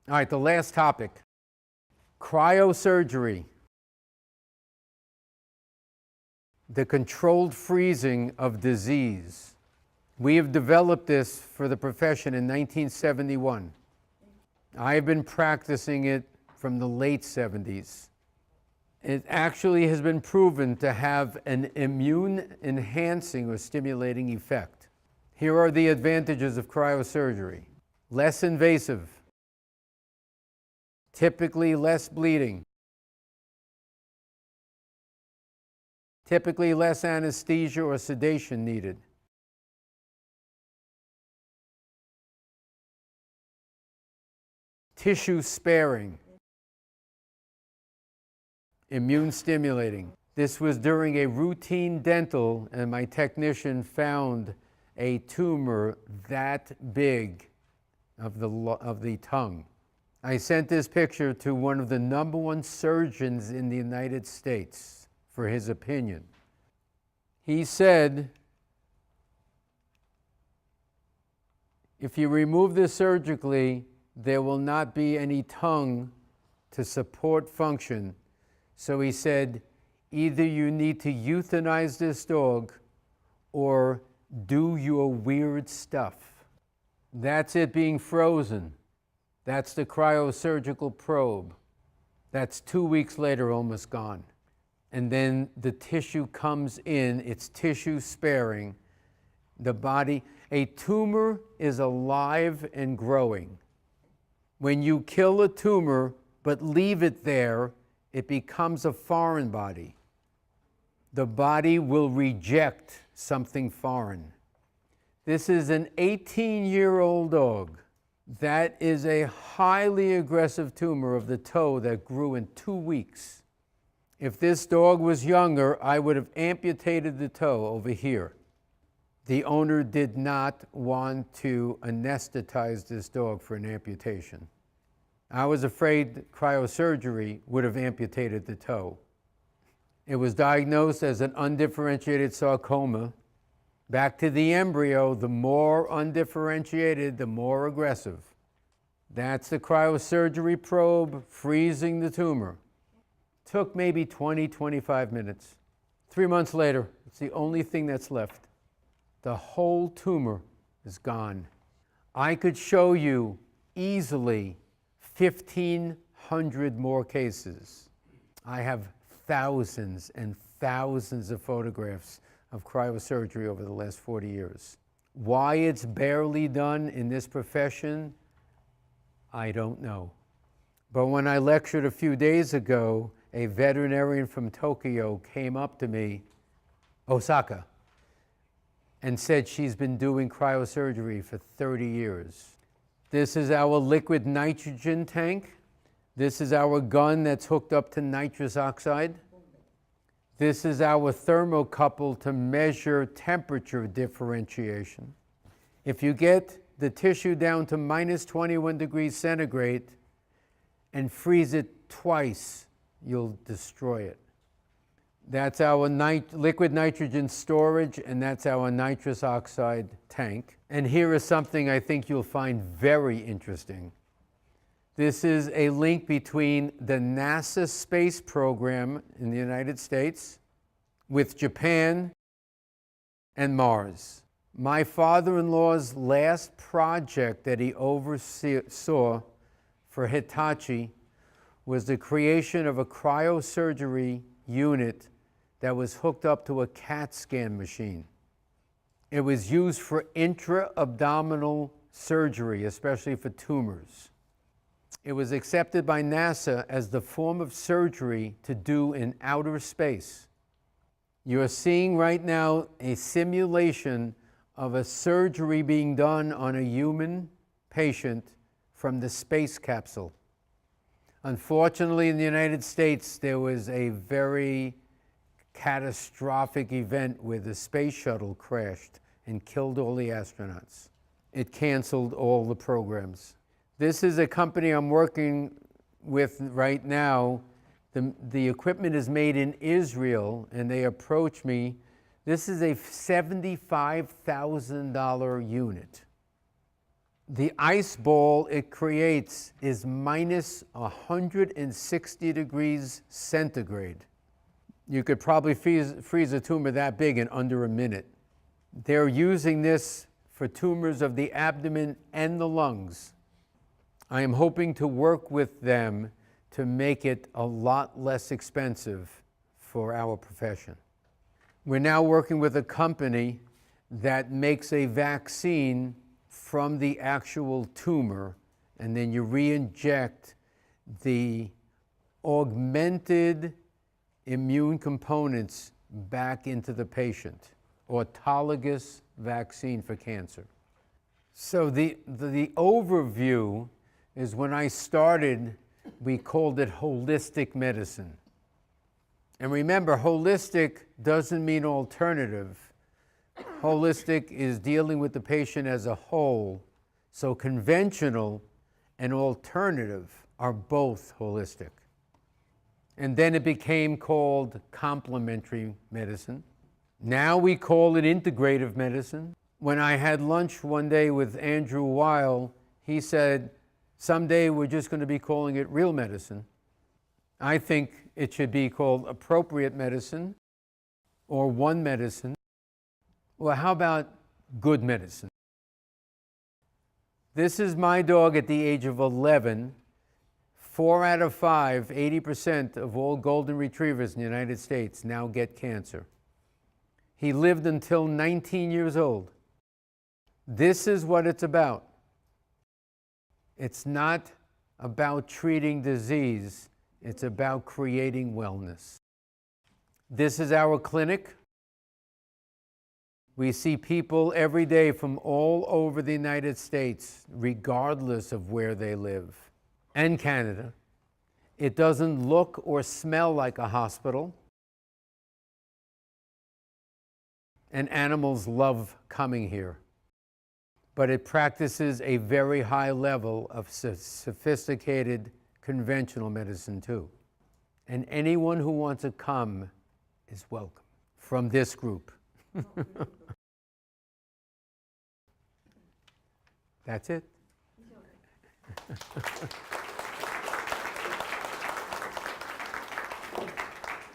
All right, the last topic, cryosurgery, the controlled freezing of disease. We have developed this for the profession in 1971. I have been practicing it from the late 70s. It actually has been proven to have an immune enhancing or stimulating effect. Here are the advantages of cryosurgery. Less invasive, typically less bleeding, typically less anesthesia or sedation needed. Tissue sparing, immune stimulating. This was during a routine dental, and my technician found a tumor that big of the tongue. I sent this picture to one of the #1 surgeons in the United States for his opinion. He said, if you remove this surgically, there will not be any tongue to support function. So he said, either you need to euthanize this dog or do your weird stuff. That's it being frozen. That's the cryosurgical probe. That's 2 weeks later, almost gone. And then the tissue comes in, it's tissue sparing. The body, a tumor is alive and growing. When you kill a tumor but leave it there, it becomes a foreign body. The body will reject something foreign. This is an 18-year-old dog. That is a highly aggressive tumor of the toe that grew in 2 weeks. If this dog was younger, I would have amputated the toe over here. The owner did not want to anesthetize this dog for an amputation. I was afraid cryosurgery would have amputated the toe. It was diagnosed as an undifferentiated sarcoma. Back to the embryo, the more undifferentiated, the more aggressive. That's the cryosurgery probe freezing the tumor. Took maybe 20, 25 minutes. 3 months later, it's the only thing that's left. The whole tumor is gone. I could show you easily 1,500 more cases. I have thousands and thousands of photographs of cryosurgery over the last 40 years. Why it's barely done in this profession, I don't know. But when I lectured a few days ago, a veterinarian from Tokyo came up to me, Osaka, and said she's been doing cryosurgery for 30 years. This is our liquid nitrogen tank. This is our gun that's hooked up to nitrous oxide. This is our thermocouple to measure temperature differentiation. If you get the tissue down to minus 21 degrees centigrade and freeze it twice, you'll destroy it. That's our liquid nitrogen storage, and that's our nitrous oxide tank. And here is something I think you'll find very interesting. This is a link between the NASA space program in the United States with Japan and Mars. My father-in-law's last project that he oversaw for Hitachi was the creation of a cryosurgery unit that was hooked up to a CAT scan machine. It was used for intra-abdominal surgery, especially for tumors. It was accepted by NASA as the form of surgery to do in outer space. You're seeing right now a simulation of a surgery being done on a human patient from the space capsule. Unfortunately, in the United States, there was a very catastrophic event where the space shuttle crashed and killed all the astronauts. It canceled all the programs. This is a company I'm working with right now. The equipment is made in Israel, and they approach me. This is a $75,000 unit. The ice ball it creates is minus 160 degrees centigrade. You could probably freeze a tumor that big in under a minute. They're using this for tumors of the abdomen and the lungs. I am hoping to work with them to make it a lot less expensive for our profession. We're now working with a company that makes a vaccine from the actual tumor, and then you re-inject the augmented immune components back into the patient. Autologous vaccine for cancer. So the overview is, when I started, we called it holistic medicine. And remember, holistic doesn't mean alternative. Holistic is dealing with the patient as a whole. So conventional and alternative are both holistic. And then it became called complementary medicine. Now we call it integrative medicine. When I had lunch one day with Andrew Weil, he said, someday we're just going to be calling it real medicine. I think it should be called appropriate medicine or one medicine. Well, how about good medicine? This is my dog at the age of 11. 4 out of 5, 80% of all golden retrievers in the United States now get cancer. He lived until 19 years old. This is what it's about. It's not about treating disease. It's about creating wellness. This is our clinic. We see people every day from all over the United States, regardless of where they live, and Canada. It doesn't look or smell like a hospital. And animals love coming here. But it practices a very high level of sophisticated conventional medicine too. And anyone who wants to come is welcome from this group. That's it.